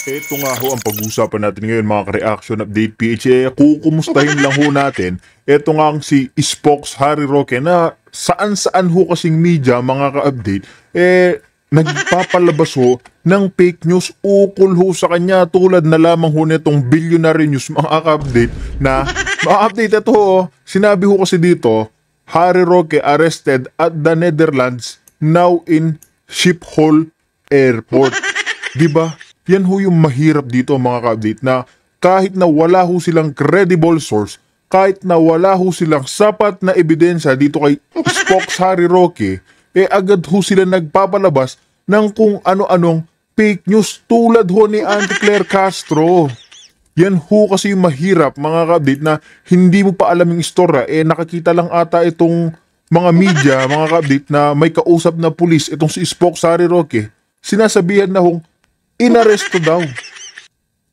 Ito nga ho ang pag-uusapan natin ngayon mga ka-reaction update PH. Kukumustahin lang ho natin. Ito nga ang si Spokes Harry Roque na saan-saan ho kasing media mga ka-update nagpapalabas ho ng fake news ukol ho sa kanya tulad na lamang ho nitong billionaire news mga ka-update na ma-update ito ho. Sinabi ho kasi dito, Harry Roque arrested at the Netherlands now in Schiphol Airport. Diba? Yan ho yung mahirap dito mga ka-update na kahit na wala ho silang credible source, kahit na wala ho silang sapat na ebidensya dito kay Spokes Harry Roque, agad ho sila nagpapalabas ng kung ano-anong fake news tulad ho ni Auntie Claire Castro. Yan ho kasi yung mahirap mga ka-update na hindi mo pa alam yung istorya, nakakita lang ata itong mga media, mga ka-update na may kausap na pulis, itong si Spokes Harry Roque, sinasabihan na hong inaresto daw.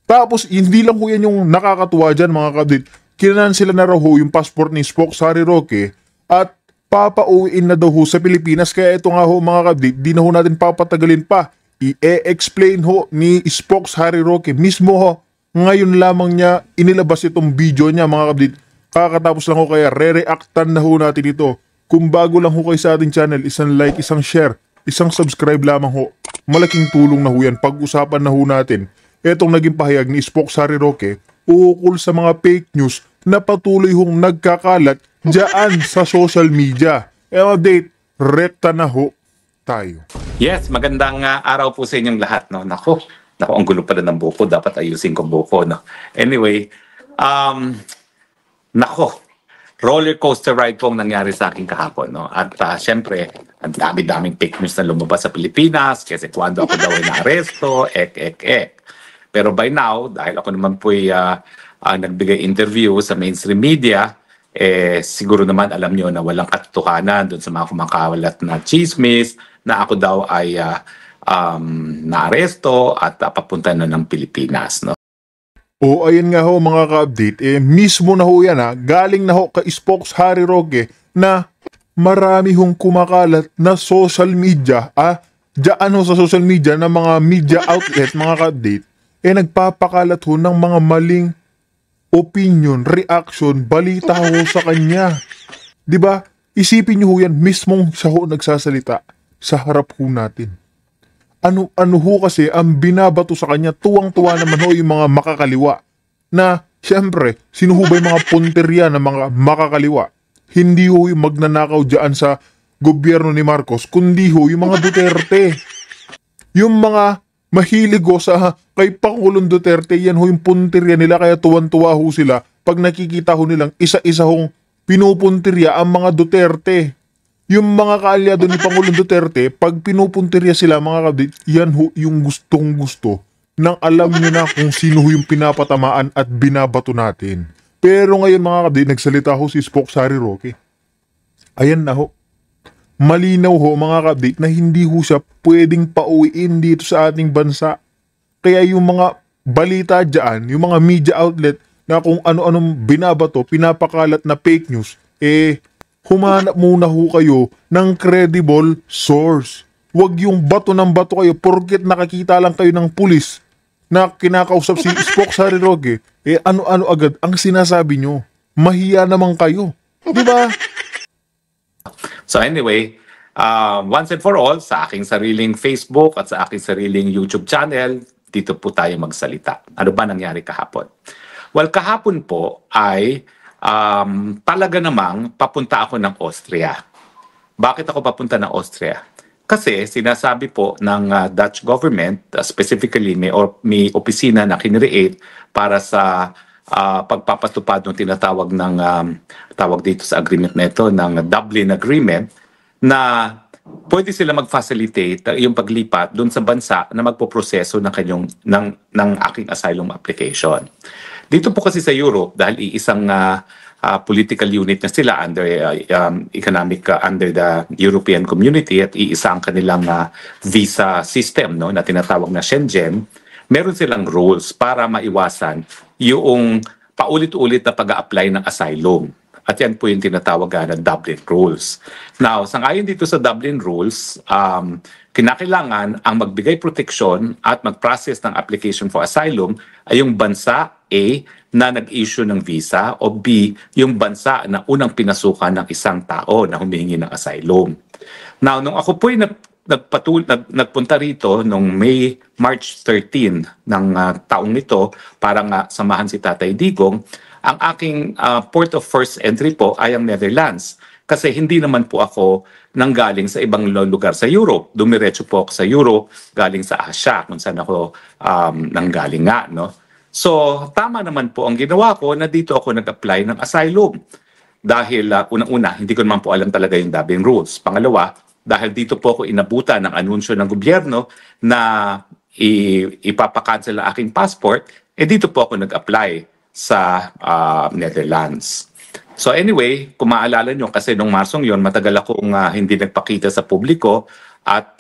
Tapos, hindi lang ho yan yung nakakatuwa dyan mga ka-update. Kinanan sila na raw ho yung passport ni Spokes Harry Roque at papauwiin na daw ho sa Pilipinas. Kaya ito nga ho mga ka-update, di na ho natin papatagalin pa. I-explain ho ni Spokes Harry Roque mismo ho. Ngayon lamang niya inilabas itong video niya mga ka-update. Kakatapos lang ho kaya re-reactan na ho natin ito. Kung bago lang ho kayo sa ating channel, isang like, isang share, isang subscribe lamang ho. Malaking tulong na ho yan. Pag-usapan na ho natin etong naging pahayag ni Spokes Harry Roque ukol sa mga fake news na patuloy hong nagkakalat dyan sa social media. Update, rekta na ho tayo. Yes, magandang araw po sa inyong lahat. No? Nako, ang gulo pala ng buko. Dapat ayusin ko buko. No? Anyway, nako, roller coaster ride po ang nangyari sa akin kahapon. No? At syempre, ang dami-daming fake news na lumabas sa Pilipinas kasi kwando ako daw ay naaresto, Pero by now, dahil ako naman po nagbigay interview sa mainstream media, siguro naman alam nyo na walang katotohanan doon sa mga kumakawalat na chismis na ako daw ay naaresto at papunta na ng Pilipinas. No? O ayan nga ho mga ka-update, mismo na ho yan galing na ho kay Spokes Harry Roque na marami hong kumakalat na social media, dyan ho sa social media na mga media outlet, mga ka-update, nagpapakalat ho ng mga maling opinion, reaction, balita ho sa kanya. Diba? Isipin nyo ho yan, mismong siya ho nagsasalita sa harap ho natin. Ano ho kasi ang binabato sa kanya, tuwang-tuwa naman ho yung mga makakaliwa. Na, syempre, sino ho ba yung mga punteriya ng mga makakaliwa? Hindi ho yung magnanakaw dyan sa gobyerno ni Marcos, kundi ho yung mga Duterte. Yung mga mahilig ho sa kay Pangulong Duterte, yan ho yung punteriya nila, kaya tuwan-tuwa ho sila pag nakikita ho nilang isa-isa hong pinupunteriya ang mga Duterte. Yung mga kaalyado ni Pangulong Duterte, pag pinupunteriya sila mga kabit, yan ho yung gustong gusto nang alam nyo na kung sino ho yung pinapatamaan at binabato natin. Pero ngayon mga kabit, nagsalita ho si Spokes Harry Roque. Ayan na ho. Malinaw ho mga kabit na hindi ho siya pwedeng pauwiin dito sa ating bansa. Kaya yung mga balita dyan, yung mga media outlet na kung ano-anong binabato, pinapakalat na fake news, humanap muna ho kayo ng credible source. Huwag yung bato ng bato kayo porket nakakita lang kayo ng pulis na kinakausap si Spokes Harry Roque, ano-ano agad ang sinasabi nyo. Mahiya naman kayo. Diba? So anyway, once and for all, sa aking sariling Facebook at sa aking sariling YouTube channel, dito po tayo magsalita. Ano ba nangyari kahapon? Well, kahapon po ay talaga namang papunta ako ng Austria. Bakit ako papunta ng Austria? Kasi sinasabi po ng Dutch government, specifically may opisina na kinreate para sa pagpapatupad ng tinatawag ng tawag dito sa agreement na ito ng Dublin Agreement, na pwede sila mag-facilitate yung paglipat doon sa bansa na magpoproseso ng aking asylum application. Dito po kasi sa Europe, dahil iisang political unit na sila under under the European Community at iisa ang kanilang visa system, no, na tinatawag na Schengen, meron silang rules para maiwasan yung paulit-ulit na pag-a-apply ng asylum. At yan po yung tinatawag na Dublin Rules. Now, sangayon dito sa Dublin Rules, kinakailangan ang magbigay proteksyon at mag-process ng application for asylum ay yung bansa A na nag-issue ng visa o B, yung bansa na unang pinasukan ng isang tao na humihingi ng asylum. Now, nung ako po'y nagpunta rito nung March 13 ng taong nito para nga samahan si Tatay Digong, ang aking port of first entry po ay ang Netherlands. Kasi hindi naman po ako nanggaling sa ibang lugar sa Europe. Dumiretso po ako sa Europe, galing sa Asia, kung saan ako nanggaling nga. No? So, tama naman po ang ginawa ko na dito ako nag-apply ng asylum. Dahil unang-una, hindi ko naman po alam talaga yung Dublin rules. Pangalawa, dahil dito po ako inabutan ng anunsyo ng gobyerno na ipapakancel ang aking passport, dito po ako nag-apply sa Netherlands. So anyway, kung maalala nyo, kasi nung Marsong yon matagal akong hindi nagpakita sa publiko at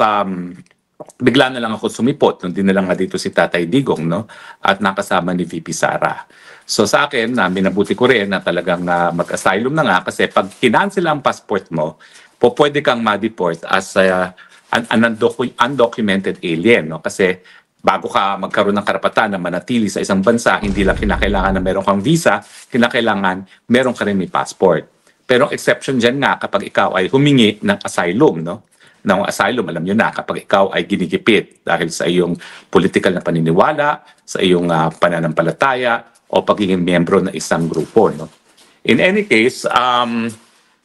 bigla na lang ako sumipot nung dinala nga dito si Tatay Digong, no? At nakasama ni VP Sara. So sa akin, minabuti ko rin na talagang mag-asylum na nga kasi pag kinancel ang passport mo, pwede kang ma-deport as an undocumented alien, no? Kasi bago ka magkaroon ng karapatan na manatili sa isang bansa, hindi lang kinakailangan na meron kang visa, kinakailangan meron ka rin may passport. Pero ang exception dyan nga kapag ikaw ay humingi ng asylum, no? Ng asylum, alam nyo na, kapag ikaw ay ginigipit dahil sa iyong political na paniniwala, sa iyong pananampalataya, o pagiging miyembro ng isang grupo, no? In any case,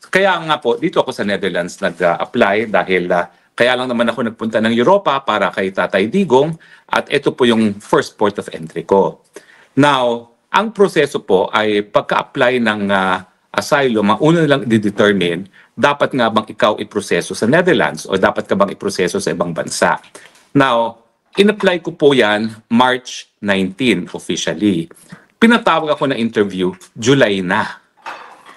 kaya nga po, dito ako sa Netherlands nag-apply dahil kaya lang naman ako nagpunta ng Europa para kay Tatay Digong at ito po yung first port of entry ko. Now, ang proseso po ay pagka-apply ng asylum, ang una lang i-determine, dapat nga bang ikaw iproseso sa Netherlands o dapat ka bang iproseso sa ibang bansa. Now, in-apply ko po yan March 19 officially. Pinatawag ako na interview, July na.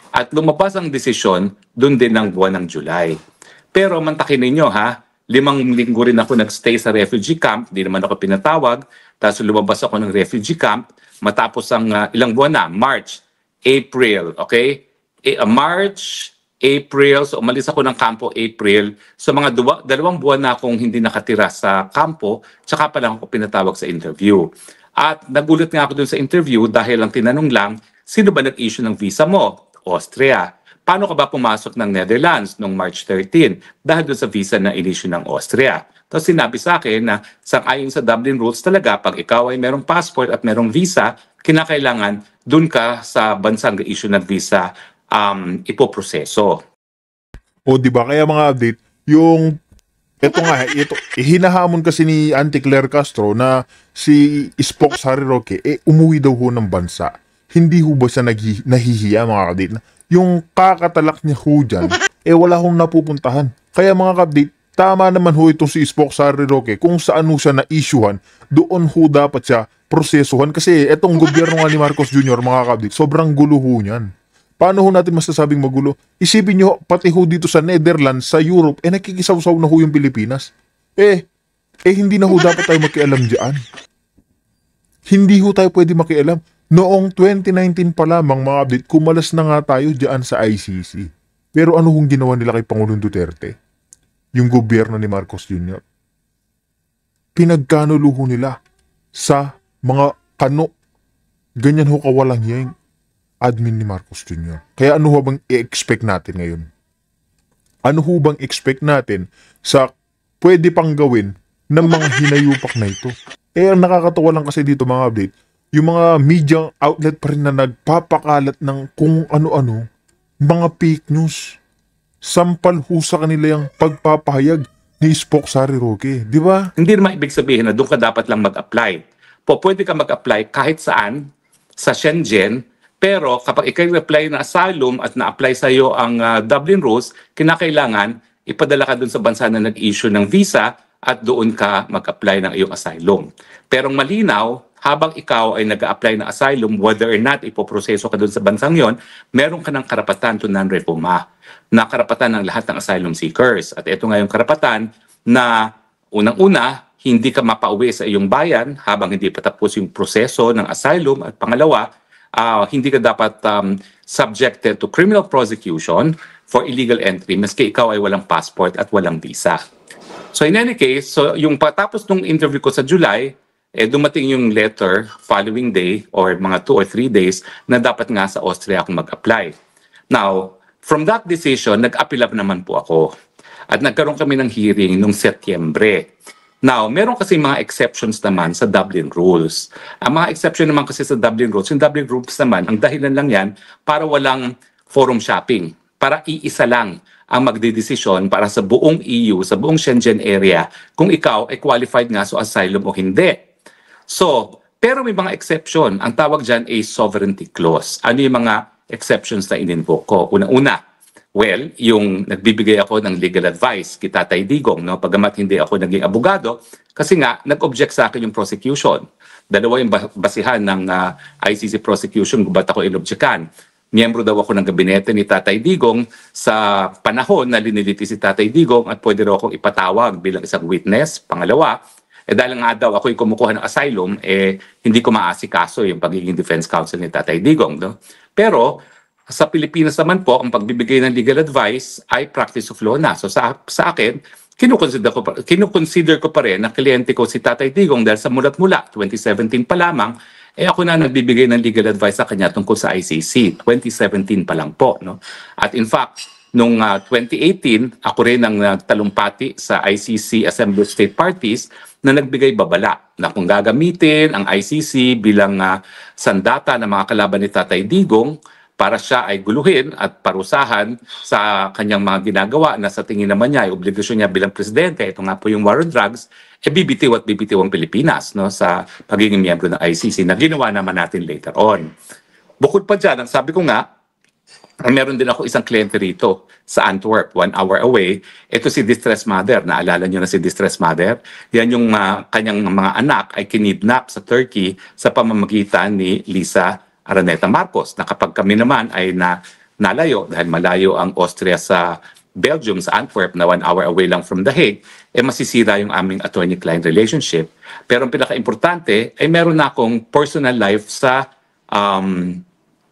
At lumabas ang desisyon doon din ng buwan ng July. Pero mantakin ninyo ha, 5 linggo rin ako nagstay sa refugee camp, di naman ako pinatawag, tapos lumabas ako ng refugee camp, matapos ang ilang buwan na, March, April, okay? March, April, so umalis ako ng kampo April, so mga 2 buwan na akong hindi nakatira sa kampo, tsaka pa lang ako pinatawag sa interview. At nagulat nga ako dun sa interview dahil ang tinanong lang, sino ba nag-issue ng visa mo? Austria. Paano ka ba pumasok ng Netherlands noong March 13? Dahil doon sa visa na in-issue ng Austria. Tapos sinabi sa akin na ayon sa Dublin rules talaga, pag ikaw ay merong passport at merong visa, kinakailangan doon ka sa bansang issue ng visa ipoproseso. O di ba kaya mga update, ito hinahamon kasi ni Auntie Claire Castro na si Spokes Harry Roque umuwi daw ho ng bansa. Hindi ho ba siya nahihiya mga update? Yung kakatalak niya ho dyan, wala hong napupuntahan. Kaya mga update, tama naman ho itong si Spokes Harry Roque kung saan ho siya na-issuehan, doon ho dapat siya prosesuhan. Kasi etong gobyerno nga ni Marcos Jr. mga update, sobrang gulo ho niyan. Paano ho natin masasabing magulo? Isipin nyo, pati ho dito sa Netherlands, sa Europe, nakikisaw-saw na ho yung Pilipinas. Hindi na ho dapat tayo makialam dyan. Hindi ho tayo pwede makialam. Noong 2019 pa lamang mga update, kumalas na nga tayo dyan sa ICC. Pero ano hong ginawa nila kay Pangulong Duterte? Yung gobyerno ni Marcos Jr. Pinagkanulo nila sa mga kano. Ganyan ho kawalang yung admin ni Marcos Jr. Kaya ano ho bang i-expect natin ngayon? Ano ho bang expect natin sa pwede pang gawin ng mga hinayupak na ito? Ang nakakatawa lang kasi dito mga update, yung mga media outlet pa rin na nagpapakalat ng kung ano-ano, mga fake news. Sampal ho sa kanila yung pagpapahayag ni Spokes Harry Roque. Di ba? Hindi naman ibig sabihin na doon ka dapat lang mag-apply. Pwede ka mag-apply kahit saan, sa Shenzhen, pero kapag ikaw apply na asylum at na-apply sa iyo ang Dublin rules, kinakailangan ipadala ka doon sa bansa na nag-issue ng visa at doon ka mag-apply ng iyong asylum. Pero malinaw, habang ikaw ay nag-apply ng asylum, whether or not ipoproseso ka doon sa bansang yon, meron ka ng karapatan to non-refoulement, na karapatan ng lahat ng asylum seekers. At ito nga yung karapatan na unang-una, hindi ka mapauwi sa iyong bayan habang hindi pa tapos yung proseso ng asylum. At pangalawa, hindi ka dapat subjected to criminal prosecution for illegal entry maski ikaw ay walang passport at walang visa. So in any case, so yung patapos ng interview ko sa July, dumating yung letter following day or mga 2 or 3 days na dapat nga sa Austria akong mag-apply. Now, from that decision, nag-appeal up naman po ako. At nagkaroon kami ng hearing noong Setyembre. Now, meron kasi mga exceptions naman sa Dublin Rules. Ang mga exception naman kasi sa Dublin Rules, yung Dublin Rules naman, ang dahilan lang yan para walang forum shopping. Para iisa lang ang magdedesisyon para sa buong EU, sa buong Schengen area, kung ikaw ay qualified nga sa asylum o hindi. So, pero may mga exception. Ang tawag dyan ay sovereignty clause. Ano yung mga exceptions na in-invoke ko? Una-una, well, yung nagbibigay ako ng legal advice kay Tatay Digong, no? Pagamat hindi ako naging abogado, kasi nga, nag-object sa akin yung prosecution. Dalawa yung basihan ng ICC prosecution kung ba't ako inobjectan. Miyembro daw ako ng gabinete ni Tatay Digong sa panahon na liniliti si Tatay Digong at pwede raw akong ipatawag bilang isang witness. Pangalawa, dahil nga daw ako'y kumukuha ng asylum, hindi ko maasikaso yung pagiging defense counsel ni Tatay Digong. No? Pero sa Pilipinas naman po, ang pagbibigay ng legal advice ay practice of law na. So sa akin, kinukonsider ko pa rin na kliyente ko si Tatay Digong dahil sa mulat-mula, 2017 pa lamang, ako na nagbibigay ng legal advice sa kanya tungkol sa ICC. 2017 pa lang po. No? At in fact, noong 2018, ako rin ang nagtalumpati sa ICC Assembly of State Parties na nagbigay babala na kung gagamitin ang ICC bilang sandata ng mga kalaban ni Tatay Digong para siya ay guluhin at parusahan sa kanyang mga ginagawa na sa tingin naman niya ay obligasyon niya bilang presidente. Ito nga po yung war on drugs, bibitiw at bibitiw ang Pilipinas no, sa pagiging miyembro ng ICC na ginawa naman natin later on. Bukod pa dyan, ang sabi ko nga, meron din ako isang kliyente rito sa Antwerp, 1 hour away. Ito si Distress Mother. Naalala niyo na si Distress Mother? Yan yung kanyang mga anak ay kinidnap sa Turkey sa pamamagitan ni Lisa Araneta Marcos, na kapag kami naman ay nalayo dahil malayo ang Austria sa Belgium, sa Antwerp, na 1 hour away lang from The Hague, masisira yung aming attorney-client relationship. Pero ang pinaka-importante ay meron na akong personal life sa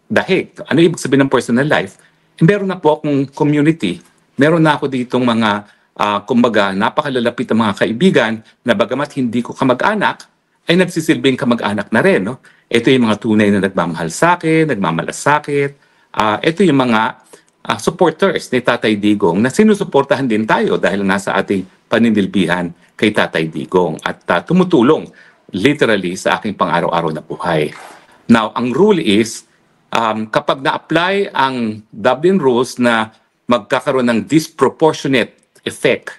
The Hague. Ano ibig sabihin ng personal life? Meron na po akong community. Meron na ako ditong mga, kumbaga, napakalalapit na mga kaibigan na bagamat hindi ko kamag-anak, ay nagsisilbing kamag-anak na rin. No? Ito yung mga tunay na nagmamahal sa akin, nagmamalasakit. Ito yung mga supporters ni Tatay Digong na sinusuportahan din tayo dahil nasa ating paninilbihan kay Tatay Digong at tumutulong literally sa aking pang-araw-araw na buhay. Now, ang rule is, kapag na-apply ang Dublin Rules na magkakaroon ng disproportionate effect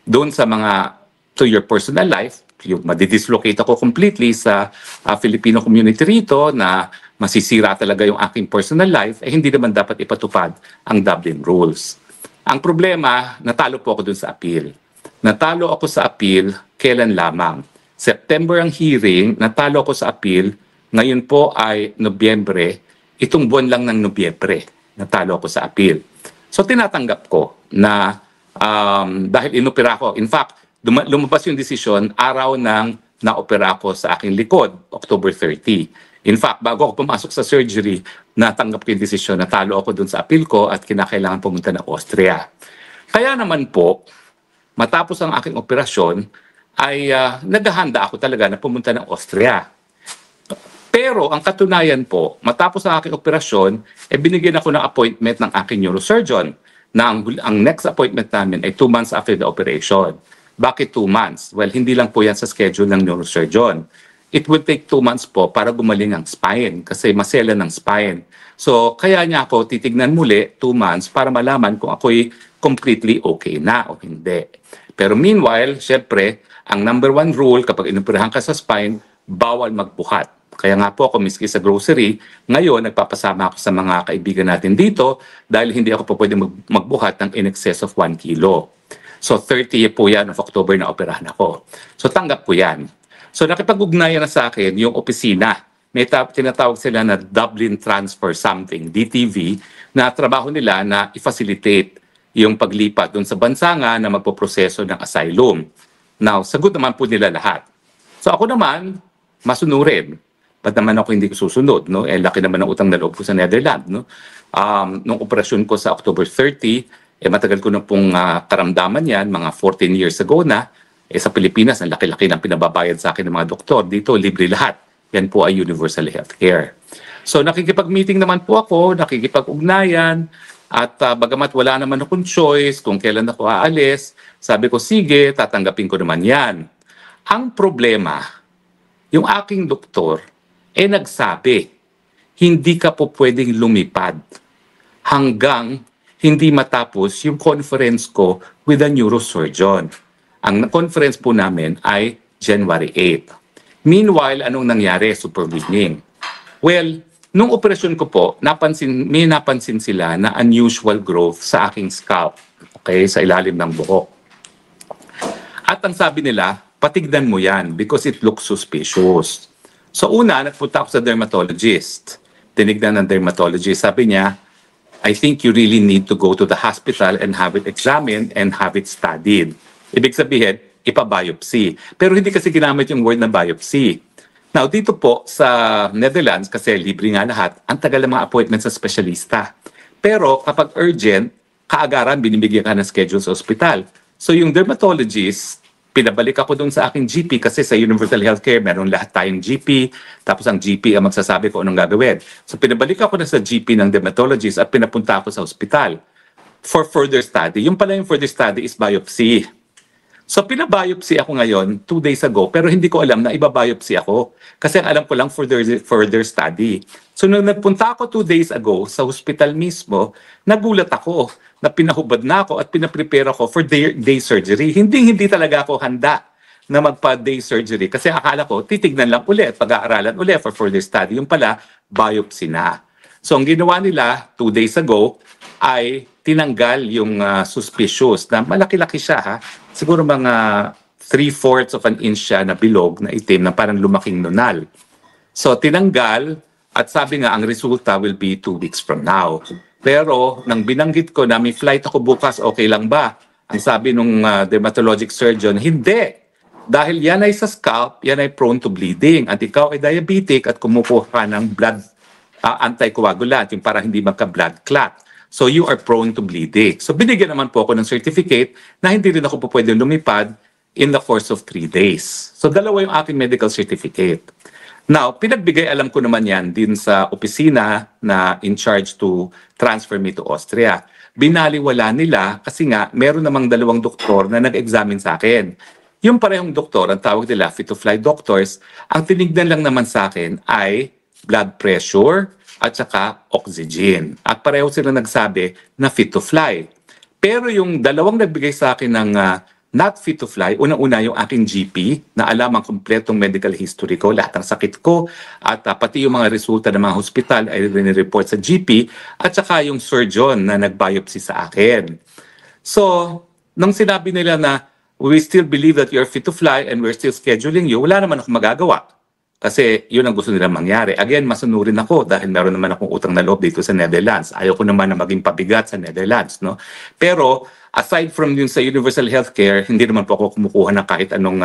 doon sa mga to your personal life, yung madidislocate ako completely sa Filipino community rito na masisira talaga yung aking personal life, hindi naman dapat ipatupad ang Dublin Rules. Ang problema, natalo po ako dun sa appeal. Natalo ako sa appeal, kailan lamang? September ang hearing, natalo ako sa appeal, ngayon po ay Nobyembre, itong buwan lang ng Nobyembre, natalo ako sa appeal. So tinatanggap ko na dahil inopera ko, in fact, lumabas yung desisyon araw ng na-opera ko sa aking likod, October 30. In fact, bago ako pumasok sa surgery, natanggap ko yung desisyon, natalo ako dun sa appeal ko at kinakailangan pumunta ng Austria. Kaya naman po, matapos ang aking operasyon, ay naghahanda ako talaga na pumunta ng Austria. Pero ang katunayan po, matapos ang aking operasyon, binigyan ako ng appointment ng aking neurosurgeon na ang next appointment namin ay 2 months after the operation. Bakit 2 months? Well, hindi lang po yan sa schedule ng neurosurgeon. It will take 2 months po para gumaling ang spine kasi masela ng spine. So, kaya niya ako titignan muli 2 months para malaman kung ako'y completely okay na o hindi. Pero meanwhile, syempre, ang number 1 rule kapag inoperahan ka sa spine, bawal magbuhat. Kaya nga po ako miski sa grocery, ngayon nagpapasama ako sa mga kaibigan natin dito dahil hindi ako po pwede magbuhat ng in excess of 1 kilo. So 30 po yan of October na operahan ako. So tanggap ko yan. So nakipag-ugnayan na sa akin yung opisina. May tinatawag sila na Dublin Transfer Something, DTV, na trabaho nila na i-facilitate yung paglipat doon sa bansa nga na magpoproseso ng asylum. Now, sagot naman po nila lahat. So ako naman, masunurin. ba't naman ako hindi ko susunod, no? Eh, laki naman ng utang na loob ko sa Netherlands, no? Nung operasyon ko sa October 30, matagal ko na pong karamdaman yan, mga 14 years ago na. Sa Pilipinas, ang laki-laki ng pinababayad sa akin ng mga doktor. Dito, libre lahat. Yan po ay universal healthcare. So nakikipag-meeting naman po ako, nakikipag-ugnayan, at bagamat wala naman akong choice kung kailan ako aalis, sabi ko, sige, tatanggapin ko naman yan. Ang problema, yung aking doktor, nagsabi, hindi ka po pwedeng lumipad hanggang hindi matapos yung conference ko with a neurosurgeon. Ang conference po namin ay January 8. Meanwhile, anong nangyari? Supervening. Well, nung operasyon ko po, may napansin sila na unusual growth sa aking scalp, okay, sa ilalim ng buhok. At ang sabi nila, patignan mo yan because it looks suspicious. So una, nagpunta ako sa dermatologist. Tinignan ng dermatologist. Sabi niya, I think you really need to go to the hospital and have it examined and have it studied. Ibig sabihin, ipa-biopsy. Pero hindi kasi ginamit yung word na biopsy. Now, dito po sa Netherlands, kasi libre nga lahat, ang tagal ng mga appointment sa specialista. Pero kapag urgent, kaagaran, binibigyan ka ng schedule sa ospital. So yung dermatologist, pinabalik ako doon sa aking GP kasi sa Universal Healthcare, meron lahat tayong GP, tapos ang GP ang magsasabi ko anong gagawin. So pinabalik ako na sa GP ng dermatologist at pinapunta ako sa ospital for further study. Yung pala yung further study is biopsy. So pinabiopsy ako ngayon 2 days ago pero hindi ko alam na ibabiopsy ako kasi ang alam ko lang further study. So nung nagpunta ako 2 days ago sa hospital mismo, nagulat ako na pinahubad na ako at pinaprepare ako for day surgery. Hindi talaga ako handa na magpa-day surgery kasi akala ko titignan lang ulit, pag-aaralan ulit for further study. Yung pala, biopsy na. So ang ginawa nila 2 days ago ay tinanggal yung suspicious na malaki-laki siya ha. Siguro mga 3/4 of an inch siya na bilog na itim na parang lumaking nunal. So tinanggal at sabi nga ang resulta will be 2 weeks from now. Pero nang binanggit ko na may flight ako bukas, okay lang ba? Ang sabi nung dermatologic surgeon, hindi. Dahil yan ay sa scalp, yan ay prone to bleeding. At ikaw ay diabetic at kumukuha ka ng blood anticoagulant, yung para hindi magka-blood clot. So you are prone to bleeding. So binigyan naman po ako ng certificate na hindi rin ako po pwede lumipad in the course of 3 days. So dalawa yung aking medical certificate. Now, pinagbigay alam ko naman yan din sa opisina na in charge to transfer me to Austria. Binaliwala nila kasi nga meron namang 2 doktor na nag-examine sa akin. Yung parehong doktor, ang tawag nila fit to fly doctors, ang tinignan lang naman sa akin ay blood pressure at saka oxygen. At pareho sila nagsabi na fit to fly. Pero yung 2 nagbigay sa akin ng not fit to fly, una-una yung aking GP na alam ang kompletong medical history ko, lahat ng sakit ko, at pati yung mga resulta ng mga hospital ay rinireport sa GP, at saka yung surgeon na nag-biopsy sa akin. So, nung sinabi nila na we still believe that you're fit to fly and we're still scheduling you, wala naman akong magagawa. Kasi yun ang gusto nilang mangyari. Again, masunurin ako dahil meron naman akong utang na loob dito sa Netherlands. Ayaw ko naman na maging pabigat sa Netherlands, no? Pero aside from yun sa Universal Healthcare, hindi naman po ako kumukuha ng kahit anong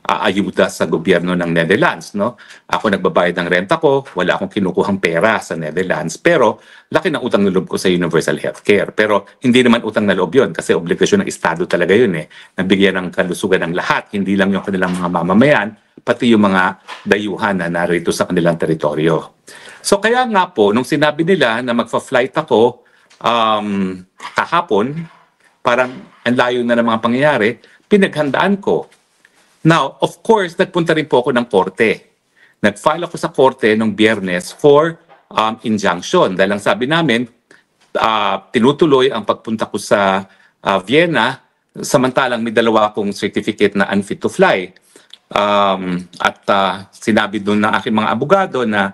ayuda sa gobyerno ng Netherlands, no? Ako nagbabayad ng renta ko, wala akong kinukuhang pera sa Netherlands, pero laki ng utang na loob ko sa Universal Healthcare. Pero hindi naman utang na loob yun kasi obligasyon ng Estado talaga yun eh. Nabigyan ng kalusugan ng lahat, hindi lang yung kanilang mga mamamayan, pati yung mga dayuhan na narito sa kanilang teritoryo. So kaya nga po, nung sinabi nila na magfa-flight ako kahapon, parang ang layo na ng mga pangyayari, pinaghandaan ko. Now, of course, nagpunta rin po ako ng korte. Nag-file ako sa korte nung Biyernes for injunction. Dahil ang sabi namin, tinutuloy ang pagpunta ko sa Vienna, samantalang may 2 akong certificate na unfit to fly. Sinabi doon ng aking mga abogado na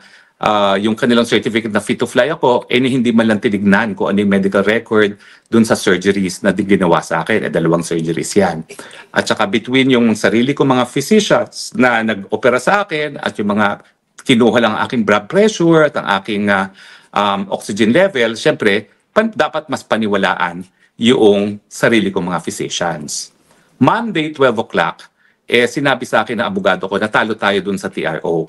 yung kanilang certificate na fit to fly ako, hindi man lang tinignan kung ano yung medical record doon sa surgeries na ginawa sa akin. 2 surgeries yan. At saka between yung sarili ko mga physicians na nag-opera sa akin at yung mga kinuha lang ang aking blood pressure at ang aking oxygen level, syempre, dapat mas paniwalaan yung sarili kong mga physicians. Monday, 12 o'clock, sinabi sa akin ng abogado ko, natalo tayo dun sa TRO.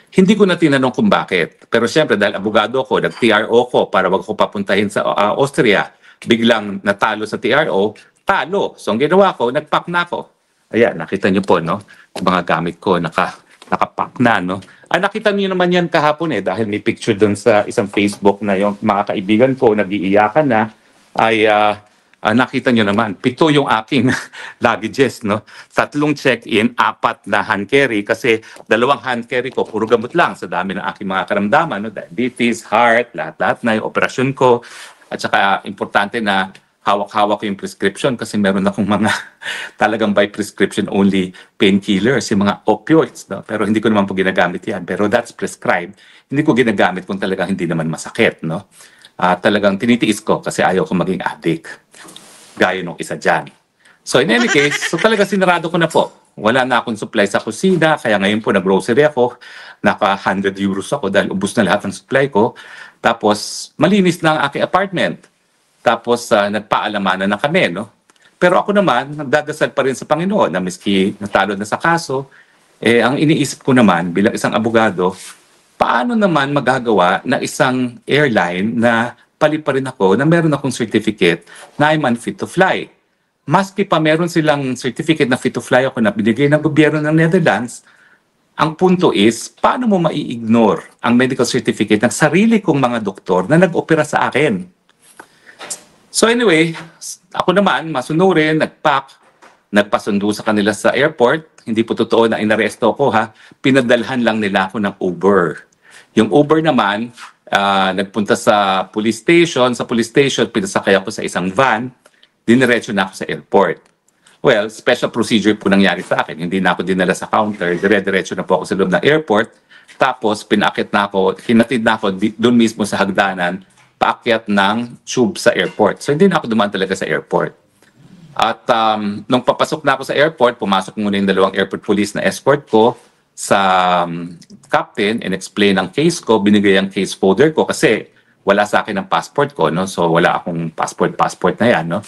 Hindi ko na tinanong kung bakit. Pero siyempre, dahil abogado ko, nag-TRO ko para wag ko papuntahin sa Austria, biglang natalo sa TRO, talo. So, ang ginawa ko, nag-pack na ako. Ayan, nakita niyo po, no? Yung mga gamit ko, nakapack na, no? Nakita niyo naman yan kahapon dahil may picture doon sa isang Facebook na yung mga kaibigan ko, nag-iiyakan na, ay nakita nyo naman, 7 yung aking luggages, no? 3 check-in, 4 na hand carry kasi 2 hand carry ko, puro gamot lang sa dami ng aking mga karamdaman, no? Diabetes, heart, lahat-lahat na yung operasyon ko. At saka importante na hawak-hawak ko yung prescription kasi meron akong mga talagang by prescription only painkillers, yung mga opioids, no? Pero hindi ko naman po ginagamit yan. Pero that's prescribed. Hindi ko ginagamit kung talagang hindi naman masakit, no? Talagang tinitiis ko kasi ayaw ko maging addict. Gaya nung isa dyan. So in any case, so talaga sinarado ko na po. Wala na akong supply sa kusina, kaya ngayon po nag-grocery ako. Naka 100 euros ako dahil ubus na lahat ng supply ko. Tapos malinis na ang aking apartment. Tapos nagpaalamanan na kami, no? Pero ako naman, nagdadasal pa rin sa Panginoon na miski natalo na sa kaso, ang iniisip ko naman bilang isang abogado, paano naman magagawa na isang airline na pali pa rin ako na meron akong certificate na I'm unfit to fly. Maski pa meron silang certificate na fit to fly ako na binigay ng gobyerno ng Netherlands, ang punto is, paano mo mai-ignore ang medical certificate ng sarili kong mga doktor na nag-opera sa akin? So anyway, ako naman, masunurin, nag-pack, nagpasundo sa kanila sa airport. Hindi po totoo na inaresto ko pinadalhan lang nila ako ng Uber. Yung Uber naman, nagpunta sa police station. Sa police station, pinasakay ako sa isang van. Diniretso na ako sa airport. Well, special procedure po nangyari sa akin. Hindi na ako dinala sa counter. Dire-diretso na po ako sa loob ng airport. Tapos, pinakit na ako, hinatid na ako doon mismo sa hagdanan, paakyat ng tube sa airport. So, hindi na ako dumaan talaga sa airport. At nung papasok na ako sa airport, pumasok muna yung 2 airport police na escort ko sa captain and explain ang case ko, binigay ang case folder ko kasi wala sa akin ang passport ko, no? So wala akong passport na yan, no?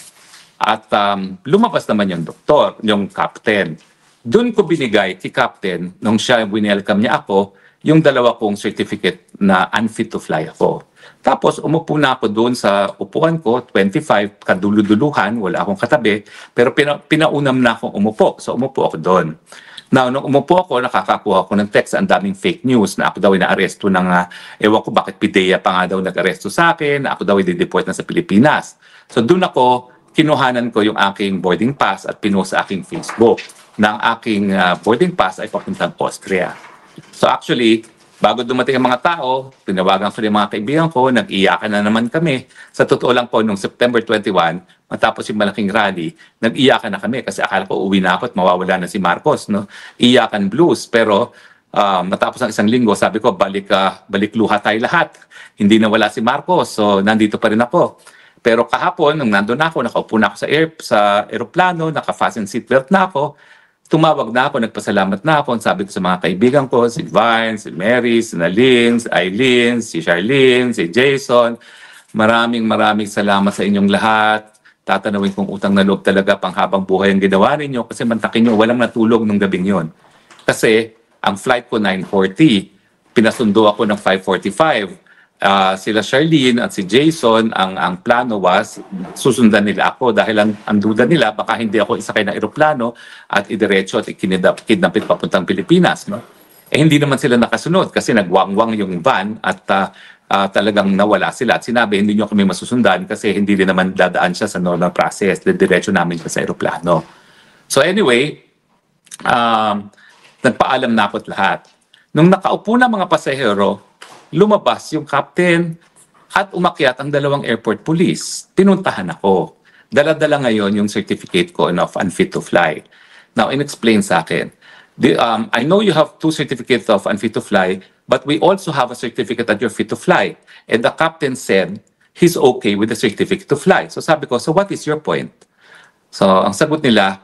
At lumabas naman yung doktor, yung captain. Doon ko binigay kay captain, nung siya winelcome niya ako, yung 2 kong certificate na unfit to fly ako. Tapos umupo na ako doon sa upuan ko, 25, kaduluduluhan, wala akong katabi, pero pinaunam na akong umupo. So umupo ako doon. Now, nung umupo ako, nakakakuha ako ng text, ang daming fake news na ako daw ay naaresto ng, ewan ko bakit PIDEA pa nga daw nag-aresto sa akin, na ako daw ay dideport na sa Pilipinas. So doon ako, kinuhanan ko yung aking boarding pass at pinost sa aking Facebook na ang aking boarding pass ay papuntang Austria. So actually, bago dumating ang mga tao, tinawagan ko yung mga kaibigan ko, nag-iyakan na naman kami. Sa totoo lang po, noong September 21, matapos yung malaking rally, nag-iyakan na kami kasi akala ko uwi na ako at mawawala na si Marcos, no? Iyakan blues. Pero matapos ng 1 linggo, sabi ko, balik luha tayo lahat. Hindi na wala si Marcos, so nandito pa rin ako. Pero kahapon, nung nandun ako, nakaupo na ako sa aeroplano, naka-fasten seatbelt na ako, tumawag na ako, nagpasalamat na ako. Sabi ko sa mga kaibigan ko, si Vine, si Mary, si Naline, si Eileen, si Charlene, si Jason. Maraming salamat sa inyong lahat. Tatanawin kong utang na loob talaga panghabang buhay ang ginawa ninyo kasi mantakin nyo, walang natulog nung gabing yon. Kasi ang flight ko 9:40, pinasundo ako ng 5:45. Sila Charlene at si Jason, ang plano was susundan nila ako dahil ang duda nila baka hindi ako isakay ng eroplano at idiretso at kidnapit papuntang Pilipinas, no? Hindi naman sila nakasunod kasi nagwangwang yung van at talagang nawala sila at sinabi hindi nyo kami masusundan kasi hindi din naman dadaan siya sa normal process, diretso namin siya sa eroplano. So anyway, nagpaalam na ako at lahat. Nung nakaupo na mga pasahero, lumabas yung captain at umakyat ang 2 airport police. Pinuntahan ako. Dala-dala ngayon yung certificate ko of unfit to fly. Now, in-explain sa akin, I know you have 2 certificates of unfit to fly, but we also have a certificate that you're fit to fly. And the captain said, he's okay with the certificate to fly. So sabi ko, so what is your point? So ang sagot nila,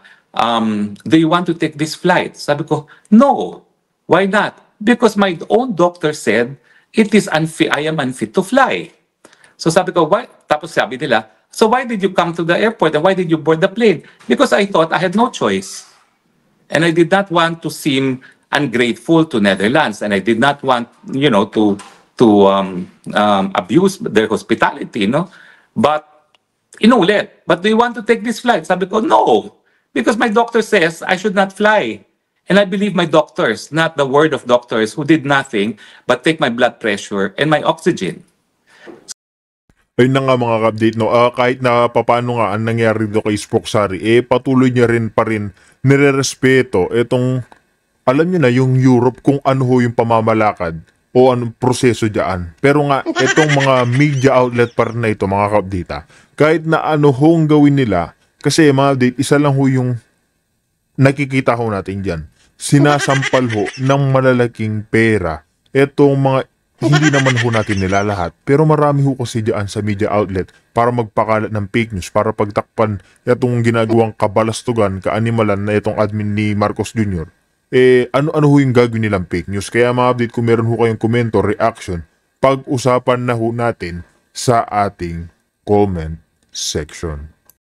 do you want to take this flight? Sabi ko, no. Why not? Because my own doctor said, it is unfit, I am unfit to fly. So sabi ko, why? Tapos sabi nila, so why did you come to the airport and why did you board the plane? Because I thought I had no choice. And I did not want to seem ungrateful to Netherlands, and I did not want, to abuse their hospitality, no? But inulit, but do you want to take this flight? Sabi ko, no, because my doctor says I should not fly. And I believe my doctors, not the word of doctors who did nothing but take my blood pressure and my oxygen. Ayun na nga mga ka-update, no? Kahit na papano nga ang nangyari dito kay Spock Sari, patuloy niya rin pa rin nirerespeto itong, alam niyo na, yung Europe kung ano ho yung pamamalakad o anong proseso dyan. Pero nga, itong mga media outlet pa rin na ito, mga ka-update, kahit na ano hong gawin nila, kasi mga update, isa lang ho yung nakikita ho natin dyan. Sinasampal ho ng malalaking pera itong mga hindi naman ho natin nilalahat, pero marami ho kasi dyan sa media outlet para magpakalat ng fake news, para pagtakpan itong ginagawang kabalastugan, kaanimalan na itong admin ni Marcos Jr. Ano ho yung gagawin nilang fake news? Kaya mga update, kung meron ho kayong komento, reaction, pag-usapan na ho natin sa ating comment section.